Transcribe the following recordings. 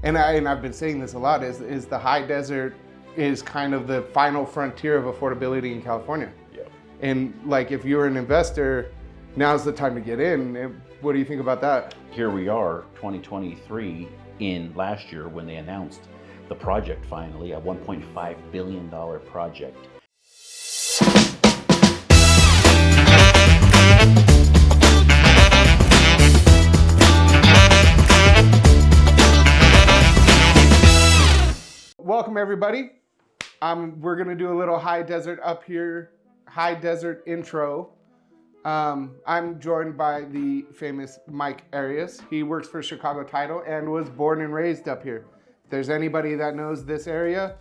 and I've been saying this a lot, is the high desert is kind of the final frontier of affordability in California. Yep. And like, if you're an investor, now's the time to get in. What do you think about that? Here we are, 2023, in last year when they announced the project finally, a $1.5 billion project. Welcome everybody. We're gonna do a little high desert intro. I'm joined by the famous Mike Arias. He works for Chicago Title and was born and raised up here. If there's anybody that knows this area,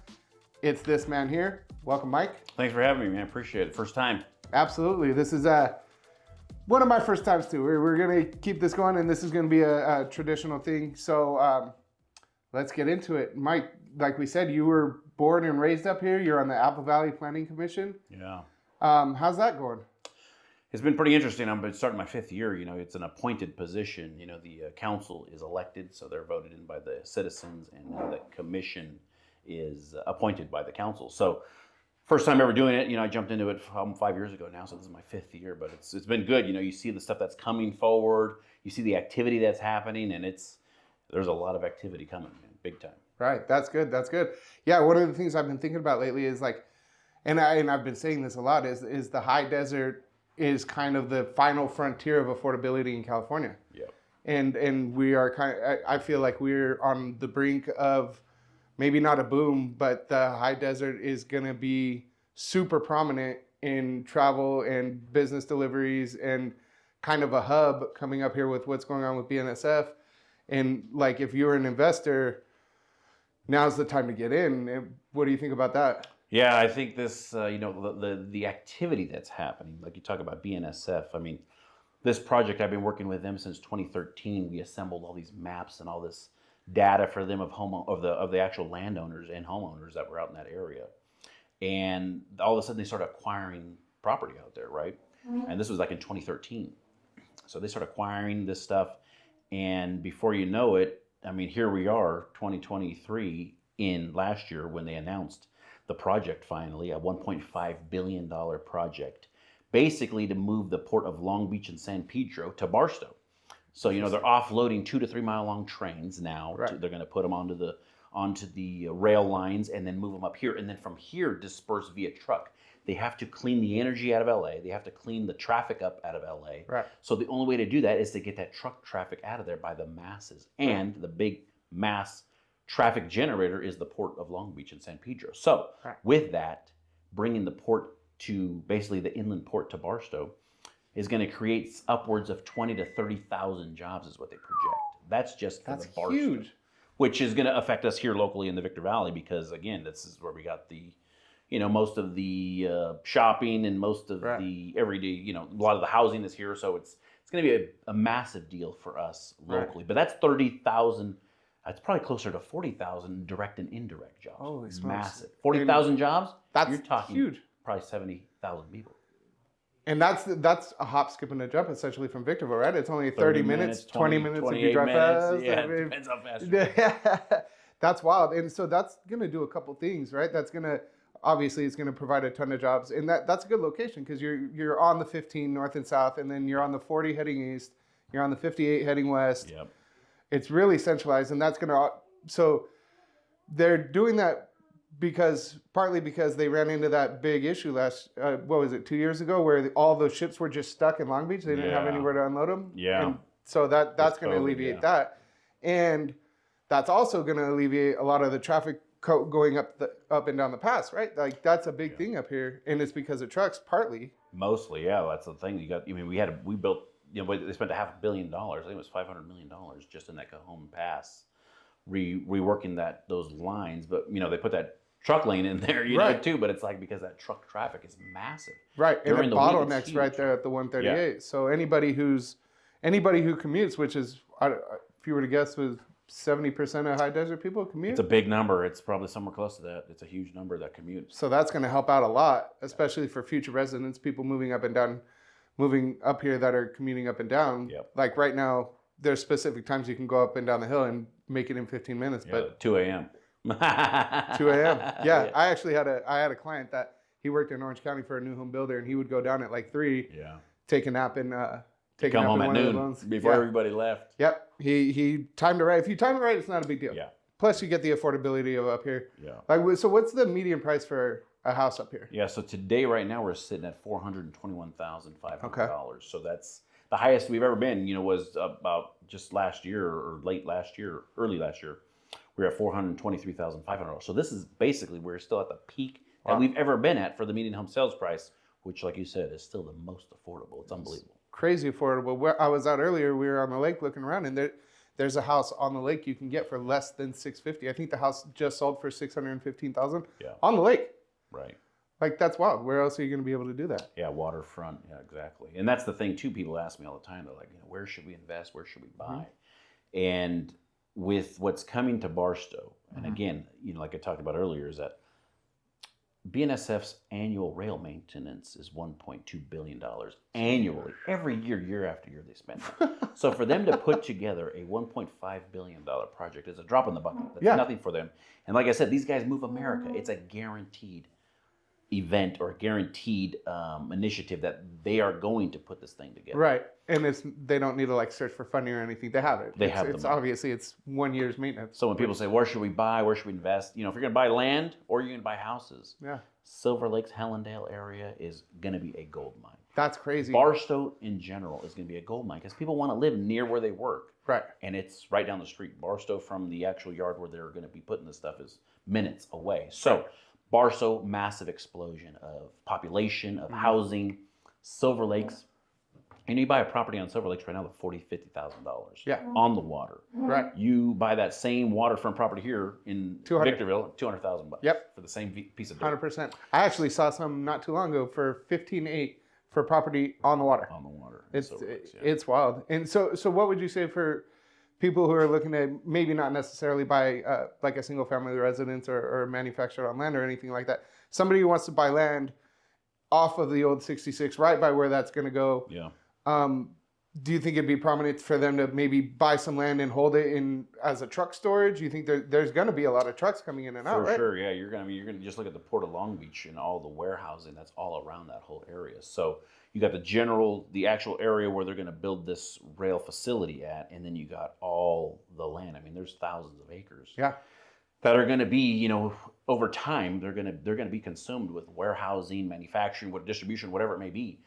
it's this man here. Welcome, Mike. Thanks for having me, man. Appreciate it. First time. Absolutely. This is one of my first times too. We're gonna keep this going, and this is gonna be a traditional thing. So let's get into it. Mike, like we said, you were born and raised up here. You're on the Apple Valley Planning Commission. Yeah. How's that going? It's been pretty interesting. I'm starting my fifth year. You know, it's an appointed position. You know, the council is elected, so they're voted in by the citizens, and then the commission is appointed by the council. So first time ever doing it. You know, I jumped into it 5 years ago now, so this is my fifth year. But it's been good. You know, you see the stuff that's coming forward. You see the activity that's happening, and there's a lot of activity coming, man, big time. Right. That's good. That's good. Yeah. One of the things I've been thinking about lately is like, and I've been saying this a lot, is the high desert is kind of the final frontier of affordability in California. Yep. And we are I feel like we're on the brink of maybe not a boom, but the high desert is going to be super prominent in travel and business deliveries and kind of a hub coming up here with what's going on with BNSF. And like, if you're an investor, now's the time to get in. What do you think about that? Yeah, I think this, you know, the activity that's happening, like you talk about BNSF. I mean, this project, I've been working with them since 2013. We assembled all these maps and all this data for them of the actual landowners and homeowners that were out in that area. And all of a sudden, they started acquiring property out there, right? Mm-hmm. And this was like in 2013. So they started acquiring this stuff, and before you know it, I mean, here we are, 2023, in last year when they announced the project finally, a $1.5 billion project, basically to move the port of Long Beach and San Pedro to Barstow. So, you know, they're offloading 2 to 3 mile long trains now. Right. They're going to put them onto the rail lines and then move them up here, and then from here disperse via truck. They have to clean the energy out of LA. They have to clean the traffic up out of LA. Right. So the only way to do that is to get that truck traffic out of there by the masses. And the big mass traffic generator is the port of Long Beach and San Pedro. So with that, bringing the port to basically the inland port to Barstow is going to create upwards of 20 to 30,000 jobs is what they project. That's just for the Barstow. Huge. Which is going to affect us here locally in the Victor Valley because, again, this is where we got the, you know, most of the shopping and most of the everyday, you know, a lot of the housing is here. So it's going to be a massive deal for us locally. But that's 30,000. It's probably closer to 40,000 direct and indirect jobs. Holy smokes. Massive. 40,000 jobs? You're talking huge. Probably 70,000 people. And that's a hop, skip, and a jump essentially from Victorville, right? It's only 30 minutes, 20 minutes if you drive fast. Yeah, it depends how fast you go. That's wild. And so that's going to do a couple things, right? That's going to, obviously, it's going to provide a ton of jobs. And that's a good location because you're on the 15 north and south, and then you're on the 40 heading east. You're on the 58 heading west. Yep. It's really centralized, and that's going to, so they're doing that partly because they ran into that big issue 2 years ago, where all those ships were just stuck in Long Beach. They didn't have anywhere to unload them. Yeah. And so that's going to alleviate that. And that's also going to alleviate a lot of the traffic going up and down the pass, right? Like, that's a big thing up here, and it's because of trucks, partly. Mostly, yeah. That's the thing. We built, you know, they spent $500 million. I think it was $500 million just in that Cajon Pass, reworking those lines. But, you know, they put that truck lane in there, you know, too. But it's like because that truck traffic is massive. Right, and the bottleneck's right there at the 138. Yeah. So anybody who commutes, which is, if you were to guess, was 70% of high desert people commute. It's a big number. It's probably somewhere close to that. It's a huge number that commute. So that's going to help out a lot, especially for future residents, people moving up here that are commuting up and down. Yep. Like right now, there's specific times you can go up and down the hill, and make it in 15 minutes. Yeah, But 2 a.m. 2 a.m. Yeah, I actually had a client that he worked in Orange County for a new home builder, and he would go down at like 3, Yeah. take a nap in Come home at one of the noon loans. before everybody left. Yep. He timed it right. If you time it right, it's not a big deal. Yeah. Plus, you get the affordability of up here. Yeah. Like, so what's the median price for a house up here? Yeah. So today, right now, we're sitting at $421,500. Okay. So that's the highest we've ever been. Was about just last year or late last year, early last year. We were at $423,500. So this is basically we're still at the peak that we've ever been at for the median home sales price, which, like you said, is still the most affordable. It's unbelievable. Crazy affordable. Where I was out earlier, we were on the lake looking around, and there's a house on the lake you can get for less than $650,000. I think the house just sold for $615,000. Yeah. On the lake. Right. Like, that's wild. Where else are you going to be able to do that? Yeah, waterfront. Yeah, exactly. And that's the thing too. People ask me all the time. They're like, where should we invest? Where should we buy? And with what's coming to Barstow, and again, like I talked about earlier, is that BNSF's annual rail maintenance is $1.2 billion annually. Every year, year after year, they spend that. So for them to put together a $1.5 billion project is a drop in the bucket. That's nothing for them. And like I said, these guys move America. It's a guaranteed event or guaranteed initiative that they are going to put this thing together. Right. And they don't need to like search for funding or anything. They have it. It's money. obviously it's 1 year's maintenance. So when people say, where should we buy? Where should we invest? If you're going to buy land or you're going to buy houses, Silver Lakes, Hellendale area is going to be a gold mine. That's crazy. Barstow in general is going to be a gold mine because people want to live near where they work. Right. And it's right down the street. Barstow from the actual yard where they're going to be putting this stuff is minutes away. So Barstow, massive explosion of population, of housing. Silver Lakes, you buy a property on Silver Lakes right now for $40,000-$50,000 on the water. Right. You buy that same waterfront property here in Victorville, $200,000. Yep. For the same piece of dirt. 100%. I actually saw some not too long ago for $15,800 for property on the water. On the water. It's wild. And so what would you say for people who are looking to maybe not necessarily buy like a single family residence or manufactured on land or anything like that? Somebody who wants to buy land off of the old 66, right by where that's going to go. Yeah. Do you think it'd be prominent for them to maybe buy some land and hold it in as a truck storage? You think there's going to be a lot of trucks coming in and out, right? For sure, yeah. You're going to just look at the Port of Long Beach and all the warehousing that's all around that whole area. So you got the actual area where they're going to build this rail facility at, and then you got all the land. I mean, there's thousands of acres. Yeah. That are going to be, over time, they're going to be consumed with warehousing, manufacturing, distribution, whatever it may be.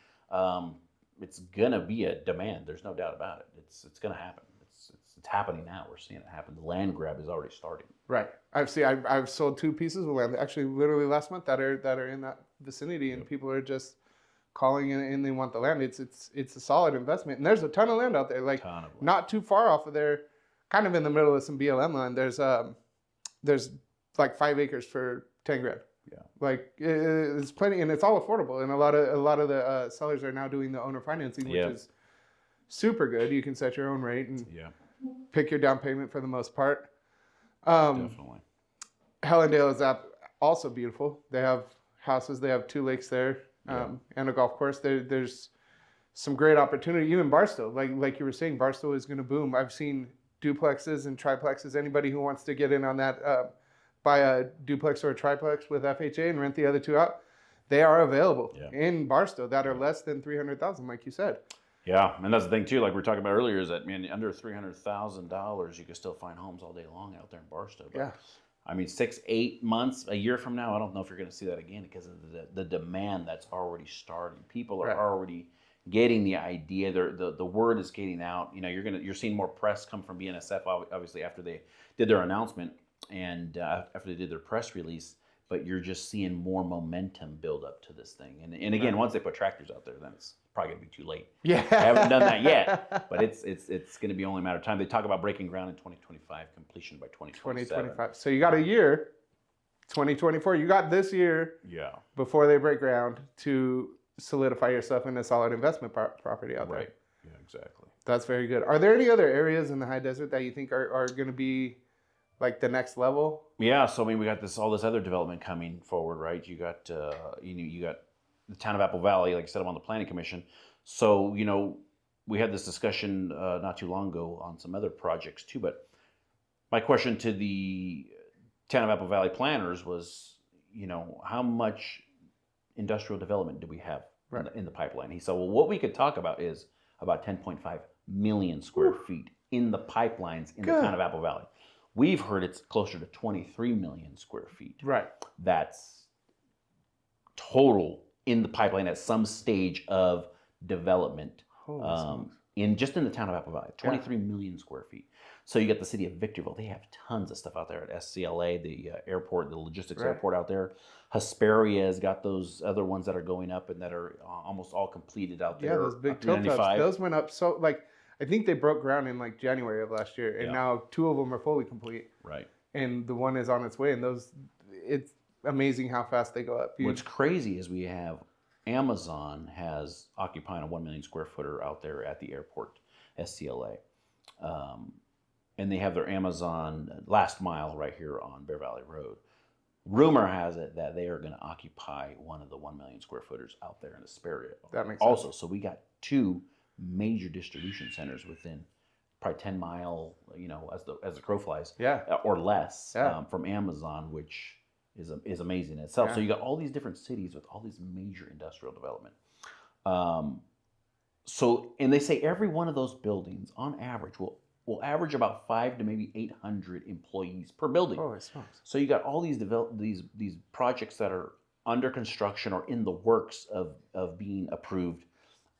It's going to be a demand. There's no doubt about it. It's going to happen. It's happening now. We're seeing it happen. The land grab is already starting. Right. I've sold 2 pieces of land actually literally last month that are in that vicinity, and people are just calling in and they want the land. It's a solid investment, and there's a ton of land out there. Like not too far off of there, kind of in the middle of some BLM land. There's like 5 acres for $10,000. Yeah. Like it's plenty, and it's all affordable. And a lot of the sellers are now doing the owner financing, which is super good. You can set your own rate and pick your down payment for the most part. Definitely. Hellendale is also beautiful. They have houses. They have 2 lakes there and a golf course. There's some great opportunity. Even Barstow, like you were saying, Barstow is going to boom. I've seen duplexes and triplexes. Anybody who wants to get in on that, buy a duplex or a triplex with FHA and rent the other 2 out, they are available in Barstow that are less than $300,000, like you said. Yeah, and that's the thing too. Like we were talking about earlier, is that under $300,000, you can still find homes all day long out there in Barstow. But, I mean, 6-8 months, a year from now, I don't know if you're going to see that again because of the demand that's already starting. People are already getting the idea. The word is getting out. You're seeing more press come from BNSF, obviously after they did their announcement and after they did their press release. But you're just seeing more momentum build up to this thing. And again, once they put tractors out there, then it's probably going to be too late. Yeah, I haven't done that yet, but it's going to be only a matter of time. They talk about breaking ground in 2025, completion by 2027. 2025. So you got a year, 2024. You got this year. Yeah. Before they break ground to solidify yourself in a solid investment property out there. Right. Yeah, exactly. That's very good. Are there any other areas in the high desert that you think are going to be like the next level? Yeah. So I mean, we got all this other development coming forward, right? You got you got the town of Apple Valley, like I said, I'm on the planning commission. So we had this discussion not too long ago on some other projects too, but my question to the town of Apple Valley planners was, how much industrial development do we have in the pipeline? He said, well, what we could talk about is about 10.5 million square feet in the pipelines in the town of Apple Valley. We've heard it's closer to 23 million square feet. Right. That's total in the pipeline at some stage of development. In the town of Apple Valley, 23 million square feet. So you got the city of Victorville. They have tons of stuff out there at SCLA, the airport, the logistics airport out there. Hesperia has got those other ones that are going up and that are almost all completed out there. Yeah, those big tilt ups. Those went up I think they broke ground in January of last year, and now 2 of them are fully complete. Right. And the one is on its way, and it's amazing how fast they go up. What's crazy is we have Amazon has occupying a 1 million square footer out there at the airport, SCLA. And they have their Amazon last mile right here on Bear Valley Road. Rumor has it that they are going to occupy one of the 1 million square footers out there in Hesperia. That makes also, sense. So we got 2 major distribution centers within probably 10 mile, as the crow flies, or less from Amazon, which is amazing in itself. So you got all these different cities with all these major industrial development. And they say every one of those buildings, on average, will average about 5 to maybe 800 employees per building. Oh, it smells. So you got all these these projects that are under construction or in the works of being approved.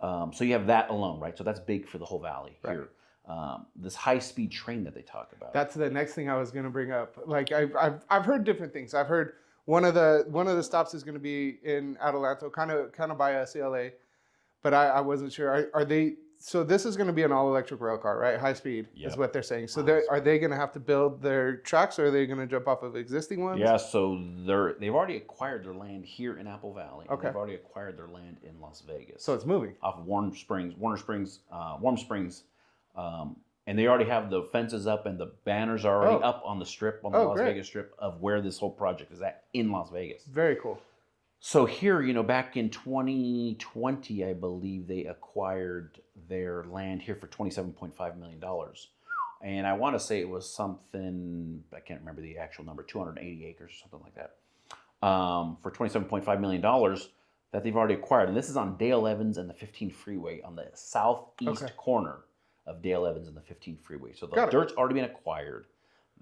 So you have that alone, right? So that's big for the whole valley here. This high-speed train that they talk about. That's the next thing I was going to bring up. I've heard different things. I've heard one of the stops is going to be in Adelanto, kind of by SCLA, but I wasn't sure. Are they? So this is going to be an all-electric rail car, right? High speed is what they're saying. So are they going to have to build their tracks, or are they going to jump off of existing ones? Yeah. So they've already acquired their land here in Apple Valley. Okay. They've already acquired their land in Las Vegas. So it's moving off of Warm Springs. And they already have the fences up and the banners are already up on the strip, on the Las Vegas strip of where this whole project is at in Las Vegas. Very cool. So here, back in 2020, I believe they acquired their land here for $27.5 million. And I want to say it was something, I can't remember the actual number, 280 acres or something like that, for $27.5 million that they've already acquired. And this is on Dale Evans and the 15 freeway on the southeast corner of Dale Evans and the 15 freeway. So the dirt's already been acquired.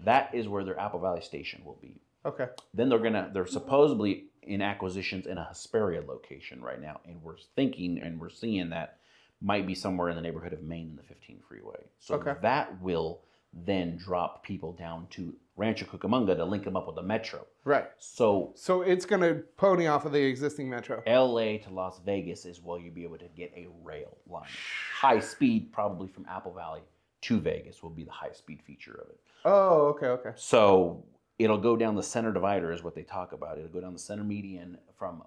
That is where their Apple Valley station will be. Okay. Then they're supposedly in acquisitions in a Hesperia location right now. And we're thinking and we're seeing that might be somewhere in the neighborhood of Maine and the 15 freeway. So that will then drop people down to Rancho Cucamonga to link them up with the metro. Right. So it's going to pony off of the existing metro. LA to Las Vegas is where you'll be able to get a rail line. High speed, probably from Apple Valley to Vegas will be the high speed feature of it. Oh, okay. So it'll go down the center divider is what they talk about. It'll go down the center median from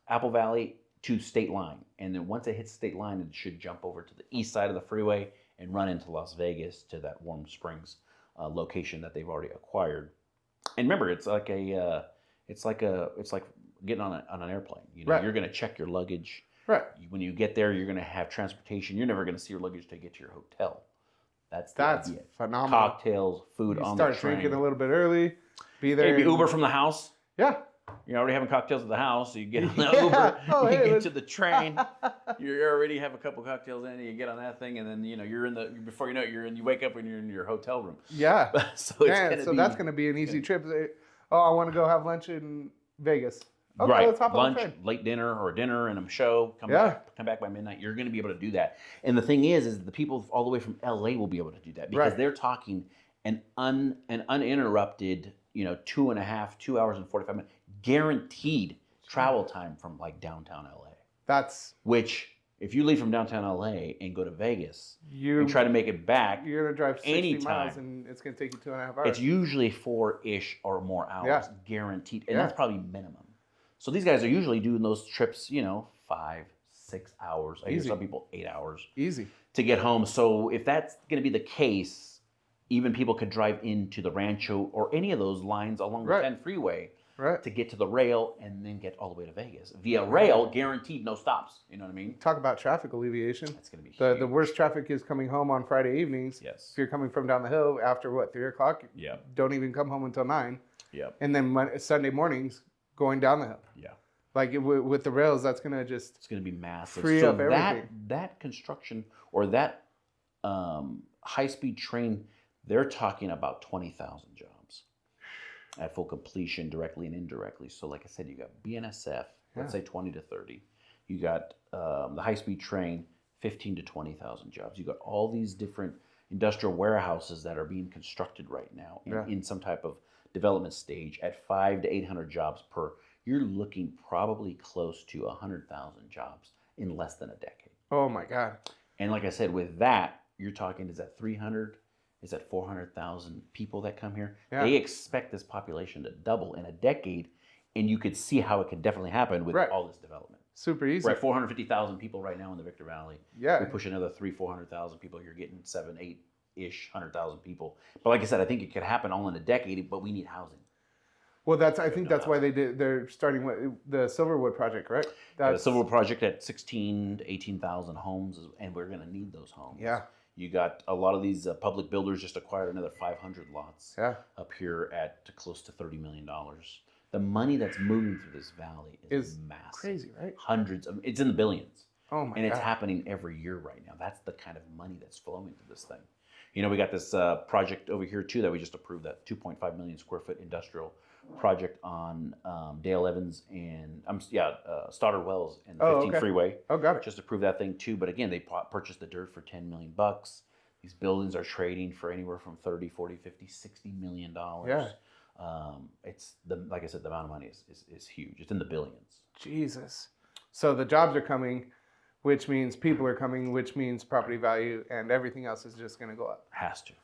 Apple Valley to State Line. And then once it hits State Line, it should jump over to the east side of the freeway and run into Las Vegas to that Warm Springs location that they've already acquired. And remember, it's like getting on an airplane. You're going to check your luggage. Right. When you get there, you're going to have transportation. You're never going to see your luggage till you get to your hotel. That's idea. Phenomenal. Cocktails, food on the train. Start drinking a little bit early. Be there. Maybe Uber from the house. Yeah. You're already having cocktails at the house. So you get in the Uber. Get to the train. You already have a couple cocktails in. You get on that thing, and then you're before you know it, you wake up and you're in your hotel room. Yeah. So that's going to be an easy trip. Oh, I want to go have lunch in Vegas. Okay, let's hop on the train. Late dinner or dinner and a show. Come back by midnight. You're going to be able to do that. And the thing is the people all the way from LA will be able to do that because they're talking an uninterrupted, 2 hours and 45 minutes guaranteed travel time from downtown LA. Which if you leave from downtown LA and go to Vegas and try to make it back, you're going to drive 60 miles and it's going to take you 2.5 hours. It's usually 4-ish or more hours guaranteed. And that's probably minimum. So these guys are usually doing those trips, 5, 6 hours. I hear some people 8 hours. Easy. To get home. So if that's going to be the case, even people could drive into the Rancho or any of those lines along the 10 freeway right. to get to the rail and then get all the way to Vegas. Via rail, guaranteed no stops. You know what I mean? Talk about traffic alleviation. That's going to be The huge. worst traffic is coming home on Friday evenings. Yes. If you're coming from down the hill after, 3 o'clock? Yeah. Don't even come home until 9. Yeah. And then Sunday mornings going down the hill. Yeah. Like with the rails, that's going to just... It's going to be massive. Free up everything. That construction or that high-speed train, they're talking about 20,000 jobs at full completion, directly and indirectly. So like I said, you got BNSF, let's say 20 to 30. You got the high-speed train, 15 to 20,000 jobs. You got all these different industrial warehouses that are being constructed right now in some type of development stage at 500 to 800 jobs per. You're looking probably close to 100,000 jobs in less than a decade. Oh my God. And like I said, with that, you're talking, is that 300? Is that 400,000 people that come here? Yeah. They expect this population to double in a decade, and you could see how it could definitely happen with all this development. Super easy. We're at 450,000 people right now in the Victor Valley. Yeah. We push another 400,000 people. You're getting 7, 8-ish, 100,000 people. But like I said, I think it could happen all in a decade, but we need housing. Well, I think that's why they're starting with the Silverwood project, correct? The Silverwood project at 16 to 18,000 homes, and we're going to need those homes. Yeah. You got a lot of these public builders just acquired another 500 lots up here at close to $30 million. The money that's moving through this valley is massive. Crazy, right? It's in the billions. Oh my God. And it's happening every year right now. That's the kind of money that's flowing through this thing. You know, we got this project over here too that we just approved, that 2.5 million square foot industrial project on Dale Evans and Stoddard Wells and 15 Freeway. Oh, got it. Just approved that thing too. But again, they purchased the dirt for $10 million. These buildings are trading for anywhere from 30, 40, 50, $60 million. Yeah. It's like I said, the amount of money is huge. It's in the billions. Jesus. So the jobs are coming, which means people are coming, which means property value and everything else is just going to go up. Has to. It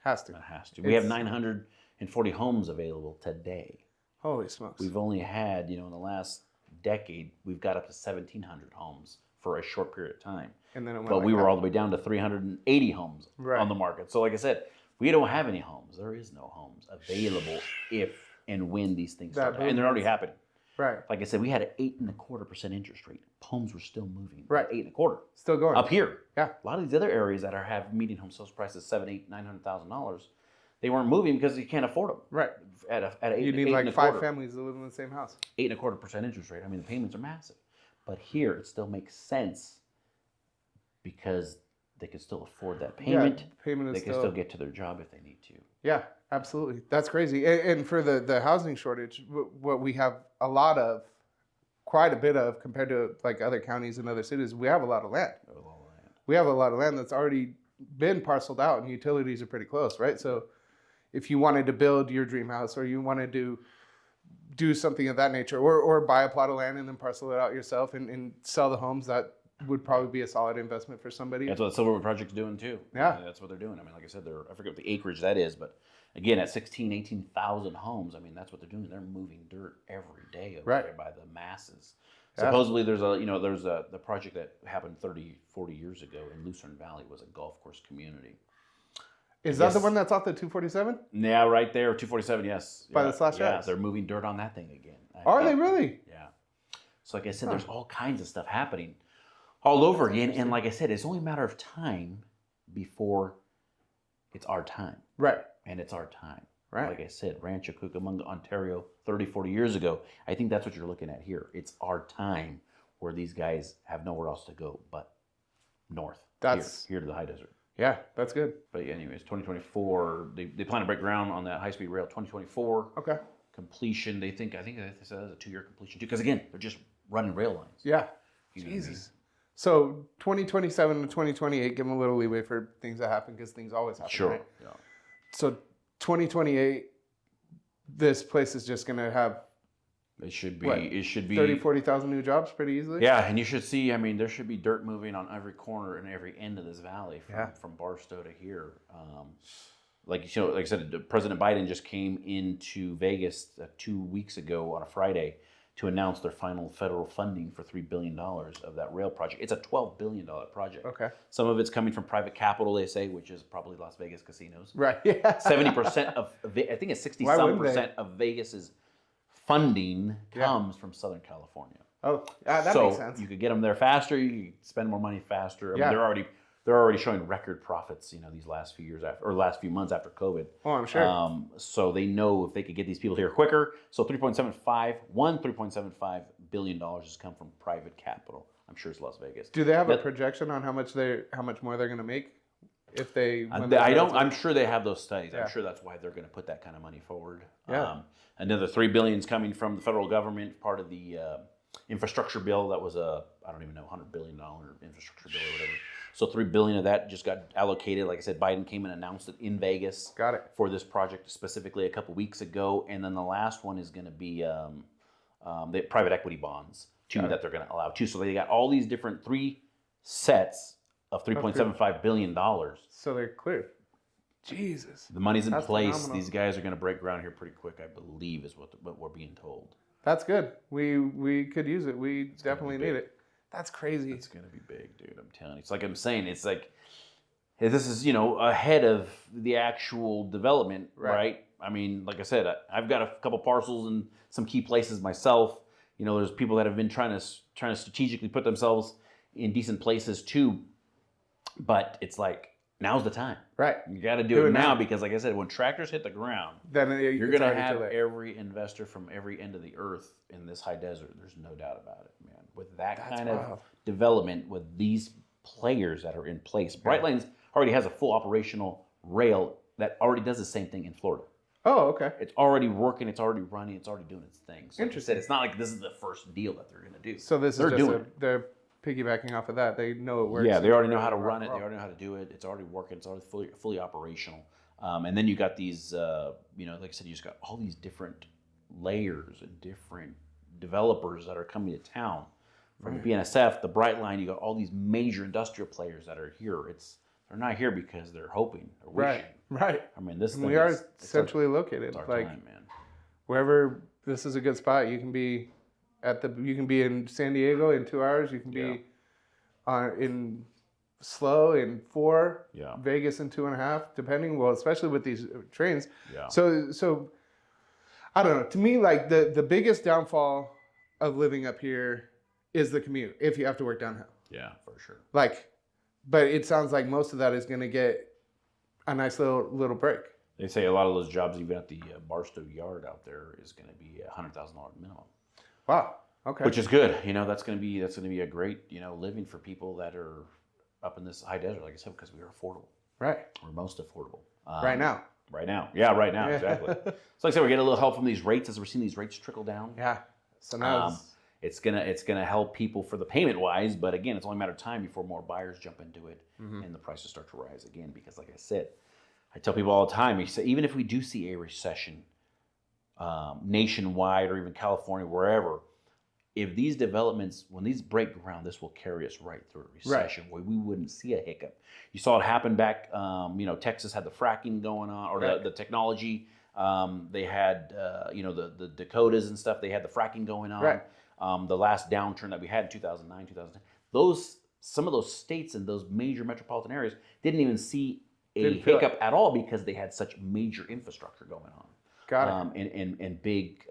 has to. We have 940 homes available today. Holy smokes. We've only had, in the last decade, we've got up to 1,700 homes for a short period of time. And then but we were all the way down to 380 homes on the market. So like I said, we don't have any homes. There is no homes available if and when these things start. And they're already happening. Right. Like I said, we had an 8.25% interest rate. Homes were still moving. Right. 8.25%. Still going. Up here. Yeah. A lot of these other areas that have median home sales prices $700,000, $800,000, $900,000, they weren't moving because you can't afford them. Right. At 8, you need like 5 families to live in the same house. 8.25% interest rate. I mean, the payments are massive. But here, it still makes sense because they can still afford that payment. Yeah, they can still get to their job if they need to. Yeah, absolutely. That's crazy. And for the housing shortage, what we have quite a bit of compared to like other counties and other cities, we have a lot of land. We have a lot of land that's already been parceled out and utilities are pretty close, right? So if you wanted to build your dream house or you wanted to do something of that nature or buy a plot of land and then parcel it out yourself and sell the homes, that would probably be a solid investment for somebody. That's what the Silverwood Project's doing too. Yeah. That's what they're doing. I mean, like I said, I forget what the acreage that is, but again, at 18,000 homes, I mean, that's what they're doing. They're moving dirt every day over there by the masses. Yeah. Supposedly there's the project that happened 30, 40 years ago in Lucerne Valley was a golf course community. Is that the one that's off the 247? Yeah, right there, 247, yes. By the slash Yeah, they're moving dirt on that thing again. Are they really? Yeah. So like I said, there's all kinds of stuff happening all over again. And like I said, it's only a matter of time before it's our time. Right. And it's our time. Right. Like I said, Rancho Cucamonga, Ontario, 30, 40 years ago. I think that's what you're looking at here. It's our time where these guys have nowhere else to go but north. Here to the high desert. Yeah, that's good. But anyways, 2024, they plan to break ground on that high-speed rail 2024. Okay. Completion, I think they said it's a 2-year completion too. Because again, they're just running rail lines. Yeah. Jesus. I mean? So 2027 to 2028, give them a little leeway for things that happen because things always happen. Sure. Right? Yeah. So 2028, this place is just going to have. It should be 30, 40,000 new jobs pretty easily. Yeah, and you should see. I mean, there should be dirt moving on every corner and every end of this valley, from Barstow to here. Like I said, President Biden just came into Vegas 2 weeks ago on a Friday to announce their final federal funding for $3 billion of that rail project. It's a $12 billion project. Okay. Some of it's coming from private capital, they say, which is probably Las Vegas casinos. Right. Yeah. 70% of I think it's 60-some% of Vegas's funding comes from Southern California. Oh, that so makes sense. You could get them there faster. You could spend more money faster. I mean, they're already showing record profits. These last few years last few months after COVID. Oh, I'm sure. So they know if they could get these people here quicker. So $3.75 billion has come from private capital. I'm sure it's Las Vegas. Do they have a projection on how much more they're going to make if they? I'm sure they have those studies. Yeah. I'm sure that's why they're going to put that kind of money forward. Yeah. Another $3 billion is coming from the federal government, part of the infrastructure bill. That was I don't even know, $100 billion infrastructure bill or whatever. So $3 billion of that just got allocated. Like I said, Biden came and announced it in Vegas. Got it. For this project specifically a couple weeks ago, and then the last one is going to be the private equity bonds too that they're going to allow too. So they got all these different 3 sets of $3.75 billion. So they're clear. Jesus. The money's in place. Phenomenal. These guys are going to break ground here pretty quick, I believe, is what we're being told. That's good. We could use it. We definitely need it. That's crazy. It's going to be big, dude. I'm telling you. It's like I'm saying. It's like this is ahead of the actual development, right? I mean, like I said, I've got a couple parcels in some key places myself. There's people that have been trying to strategically put themselves in decent places too. But it's like, now's the time. Right. You got to do it now because, like I said, when tractors hit the ground, then you're going to have every investor from every end of the earth in this high desert. There's no doubt about it, man. With that kind of development, with these players that are in place, Brightline already has a full operational rail that already does the same thing in Florida. Oh, okay. It's already working. It's already running. It's already doing its thing. So interesting. It's not like this is the first deal that they're going to do. So they're piggybacking off of that. They know it works. Yeah, they already know how to run it. They already know how to do it. It's already working. It's already fully operational. And then you got these, like I said, you just got all these different layers and different developers that are coming to town. From BNSF, the Brightline, you got all these major industrial players that are here. They're not here because they're hoping or wishing. Right. I mean, we are centrally located. It's our like time, man. Wherever this is a good spot, you can be in San Diego in 2 hours. You can be in SLO in 4. Yeah. Vegas in 2.5, depending. Well, especially with these trains. Yeah. So I don't know. To me, like the biggest downfall of living up here is the commute. If you have to work downhill. Yeah, for sure. But it sounds like most of that is going to get a nice little break. They say a lot of those jobs, even at the Barstow yard out there, is going to be $100,000 minimum. Wow. Okay. Which is good. That's going to be a great living for people that are up in this high desert, like I said, because we are affordable. Right. We're most affordable. Right now. Right now. Yeah. Right now. Exactly. So like I said, we're getting a little help from these rates as we're seeing these rates trickle down. Yeah. So now it's gonna help people for the payment wise, but again, it's only a matter of time before more buyers jump into it and the prices start to rise again. Because like I said, I tell people all the time, even if we do see a recession nationwide or even California, wherever, if these developments, when these break ground, this will carry us right through a recession where we wouldn't see a hiccup. You saw it happen back, Texas had the fracking going on, or the technology. They had, the Dakotas and stuff, they had the fracking going on. Right. The last downturn that we had in 2009, 2010, some of those states and those major metropolitan areas didn't even see a hiccup at all because they had such major infrastructure going on. Got it. And big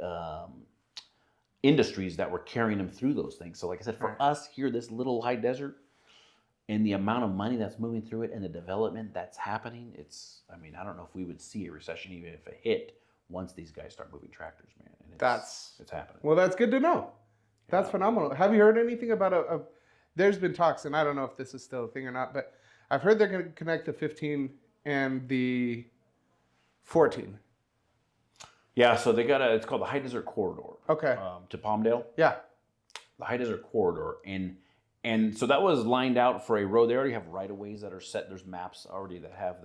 industries that were carrying them through those things. So like I said, for us here, this little high desert, and the amount of money that's moving through it and the development that's happening, I don't know if we would see a recession even if it hit once these guys start moving tractors, man. And it's happening. Well, that's good to know. That's phenomenal. Have you heard anything about there's been talks, and I don't know if this is still a thing or not, but I've heard they're going to connect the 15 and the 14. Yeah, so they got it's called the High Desert Corridor. Okay. To Palmdale. Yeah. The High Desert Corridor. And so that was lined out for a road. They already have right-of-ways that are set. There's maps already that have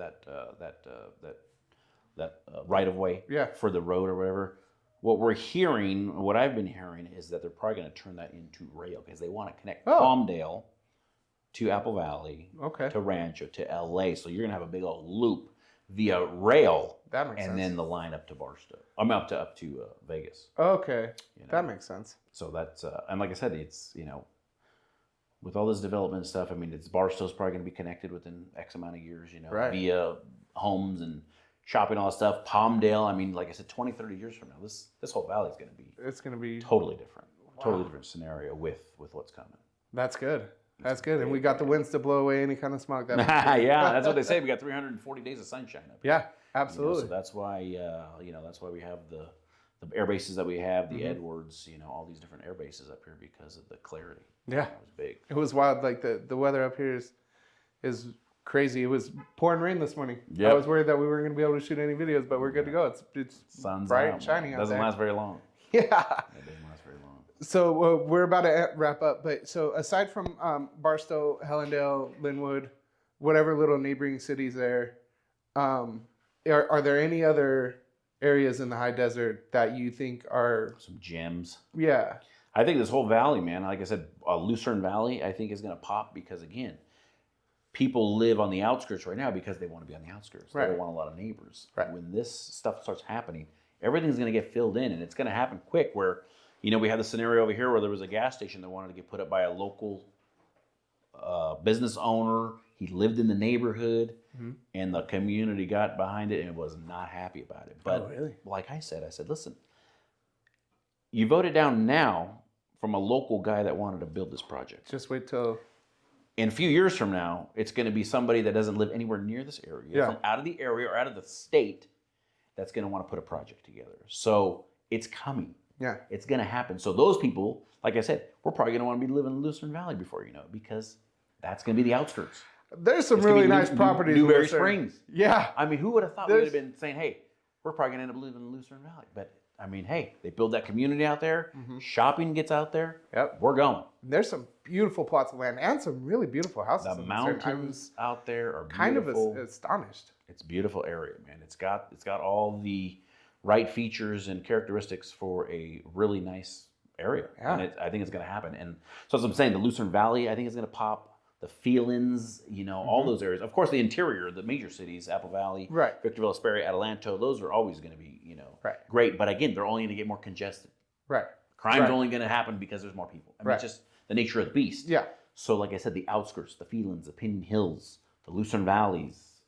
that right-of-way for the road or whatever. What I've been hearing is that they're probably going to turn that into rail because they want to connect Palmdale to Apple Valley, to Rancho, to LA. So you're going to have a big old loop via rail. That makes sense. And then the line up to Barstow. I'm up to Vegas. Okay. That makes sense. So that's, and like I said, it's, with all this development stuff, it's Barstow's probably going to be connected within X amount of years, via homes and shopping, all that stuff. Palmdale. I mean, like I said, 20, 30 years from now, this whole valley is going to be It's going to be totally different. Wow. Totally different scenario with what's coming. That's good. That's good. And we got the winds to blow away any kind of smog. Yeah, that's what they say. We got 340 days of sunshine up here. Yeah, absolutely. So that's why, that's why we have the air bases that we have, the Edwards, all these different air bases up here because of the clarity. Yeah. It was big. It was wild. Like the weather up here is crazy. It was pouring rain this morning. Yep. I was worried that we weren't going to be able to shoot any videos, but we're good to go. It's sun's bright out, and shining out there. Doesn't last very long. Yeah. It doesn't last very long. So we're about to wrap up. But so aside from Barstow, Hellendale, Linwood, whatever little neighboring cities there, are there any other areas in the high desert that you think are some gems? Yeah. I think this whole valley, man, like I said, Lucerne Valley, I think is going to pop because, again, people live on the outskirts right now because they want to be on the outskirts. Right. They don't want a lot of neighbors. Right. When this stuff starts happening, everything's going to get filled in, and it's going to happen quick where, we had the scenario over here where there was a gas station that wanted to get put up by a local business owner. He lived in the neighborhood, and the community got behind it and was not happy about it. But really? Like I said, listen, you voted down now from a local guy that wanted to build this project. Just wait till... In a few years from now, it's going to be somebody that doesn't live anywhere near this area, from out of the area or out of the state, that's going to want to put a project together. So it's coming. Yeah. It's going to happen. So those people, like I said, we're probably going to want to be living in Lucerne Valley before you know it, because that's going to be the outskirts. There's some really nice properties. Newberry Springs. Yeah. I mean, who would have thought we would have been saying, hey, we're probably going to end up living in Lucerne Valley. But, I mean, hey, they build that community out there. Shopping gets out there. Yep. We're going. There's some beautiful plots of land and some really beautiful houses. The mountains out there are kind beautiful. of astonished. It's a beautiful area, man. It's got all the right features and characteristics for a really nice area. Yeah. And I think it's going to happen. And so as I'm saying, the Lucerne Valley, I think is going to pop. The feelings, all those areas. Of course, the interior, the major cities, Apple Valley, Victorville, Hesperia, Adelanto, those are always going to be, great. But again, they're only going to get more congested. Right. Crime's only going to happen because there's more people. I mean, it's just the nature of the beast. Yeah. So like I said, the outskirts, the feelings, the Pinion Hills, the Lucerne Valleys,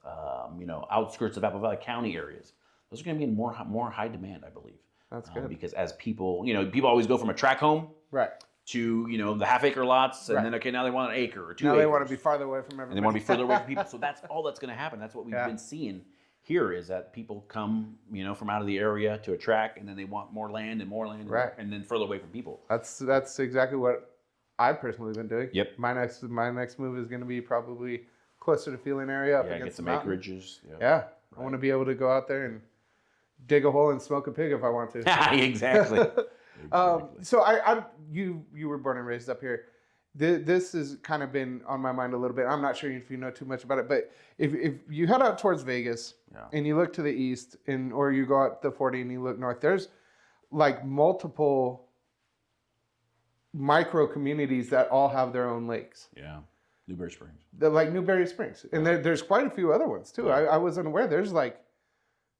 outskirts of Apple Valley County areas, those are going to be in more high demand, I believe. That's good. Because as people, people always go from a tract home. Right. To the half-acre lots, and then now they want an acre or 2 acres. Now they want to be farther away from everybody. And they want to be further away from people. So that's all that's going to happen. That's what we've been seeing here is that people come, from out of the area to a tract, and then they want more land and more land, and then further away from people. That's exactly what I've personally been doing. Yep. My next move is going to be probably closer to Phelan area up against get some the mountain. acreages. Yeah. I want to be able to go out there and dig a hole and smoke a pig if I want to. Exactly. So you were born and raised up here. This has kind of been on my mind a little bit. I'm not sure if you know too much about it, but if you head out towards Vegas and you look to the east, or you go out the 40 and you look north, there's like multiple micro communities that all have their own lakes. Yeah, Newberry Springs. They're like Newberry Springs, and there's quite a few other ones too. Yeah. I wasn't aware. There's like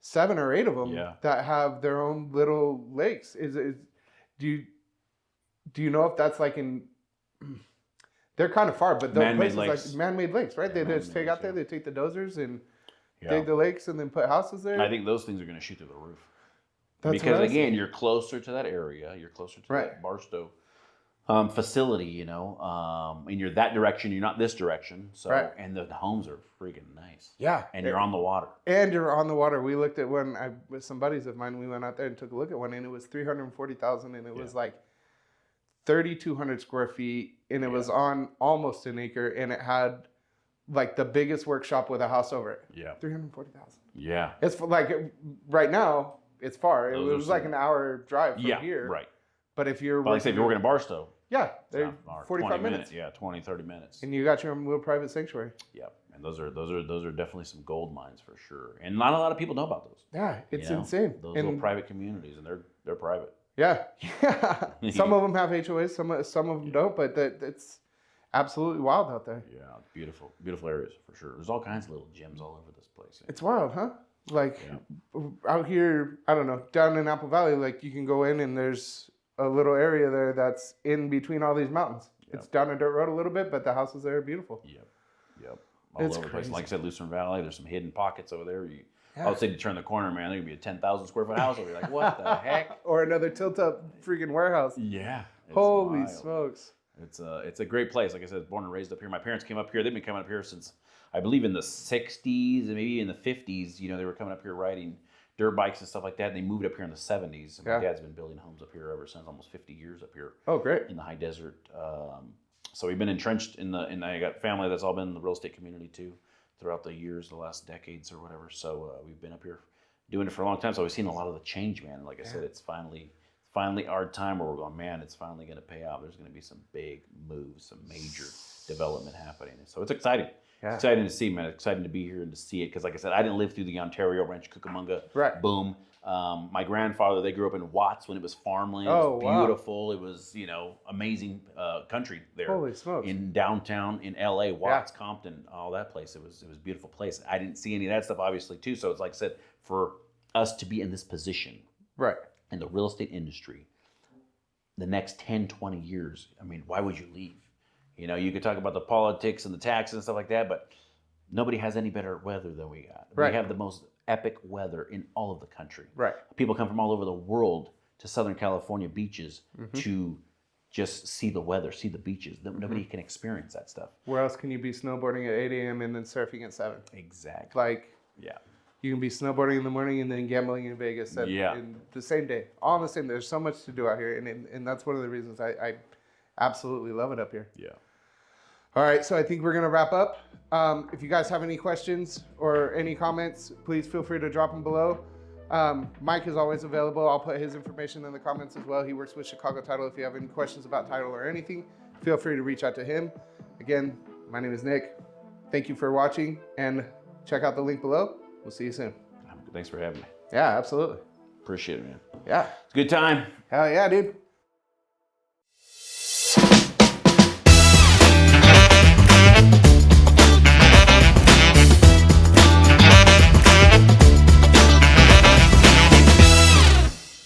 7 or 8 of them that have their own little lakes. Do you know if that's like in? They're kind of far, but those places like man-made lakes, right? They just take out there, they take the dozers and dig the lakes, and then put houses there. I think those things are going to shoot through the roof. Because again, you're closer to that area, you're closer to that Barstow facility, and you're that direction, you're not this direction. So, and the homes are freaking nice. Yeah, and you're on the water. We looked at one with some buddies of mine. We went out there and took a look at one, and it was $340,000, and it was like 3,200 square feet, and it was on almost an acre, and it had like the biggest workshop with a house over it. Yeah, 340,000. Yeah, it's like right now it's far. It was like an hour drive from here. Right. But if you're if you're working in Barstow, they're 45 minutes. 20, 30 minutes. And you got your own little private sanctuary. Yep. And those are definitely some gold mines for sure. And not a lot of people know about those. Yeah, it's insane. Those little private communities, and they're private. Yeah. Some of them have HOAs, some of them don't, but it's absolutely wild out there. Yeah, beautiful areas for sure. There's all kinds of little gems all over this place. It's wild, huh? Like out here, I don't know, down in Apple Valley, like you can go in and there's a little area there that's in between all these mountains. Yep. It's down a dirt road a little bit, but the houses there are beautiful. Yep. All over the place. Like I said, Lucerne Valley, there's some hidden pockets over there. Yeah. All of a sudden you turn the corner, man, there's gonna be a 10,000 square foot house over there. Like, what the heck? Or another tilt-up freaking warehouse. Yeah. It's Holy wild. smokes. It's a great place. Like I said, born and raised up here. My parents came up here. They've been coming up here since, I believe, in the 60s and maybe in the 50s. You know, they were coming up here riding dirt bikes and stuff like that. And they moved up here in the 70s. And my dad's been building homes up here ever since, almost 50 years up here. Oh, great. In the high desert. So we've been entrenched in I got family that's all been in the real estate community too throughout the years, the last decades or whatever. So we've been up here doing it for a long time. So we've seen a lot of the change, man. And like I said, it's finally our time where we're going, man, it's finally going to pay off. There's going to be some big moves, some major development happening. So it's exciting. Yeah. Exciting to see, man. Exciting to be here and to see it. Because like I said, I didn't live through the Ontario Rancho Cucamonga boom. My grandfather, they grew up in Watts when it was farmland. It was beautiful. Wow. It was, amazing country there. Holy smokes. In downtown, in LA, Watts, Compton, all that place. It was a beautiful place. I didn't see any of that stuff, obviously, too. So it's like I said, for us to be in this position. Right. In the real estate industry, the next 10, 20 years, I mean, why would you leave? You could talk about the politics and the taxes and stuff like that, but nobody has any better weather than we got. Right. We have the most epic weather in all of the country. Right. People come from all over the world to Southern California beaches to just see the weather, see the beaches. Nobody can experience that stuff. Where else can you be snowboarding at 8 a.m. and then surfing at 7? Exactly. Yeah. You can be snowboarding in the morning and then gambling in Vegas in the same day. All in the same day. There's so much to do out here. And that's one of the reasons I absolutely love it up here. Yeah. All right. So I think we're going to wrap up. If you guys have any questions or any comments, please feel free to drop them below. Mike is always available. I'll put his information in the comments as well. He works with Chicago Title. If you have any questions about title or anything, feel free to reach out to him. Again, my name is Nick. Thank you for watching, and check out the link below. We'll see you soon. Thanks for having me. Yeah, absolutely. Appreciate it, man. Yeah. It's a good time. Hell yeah, dude.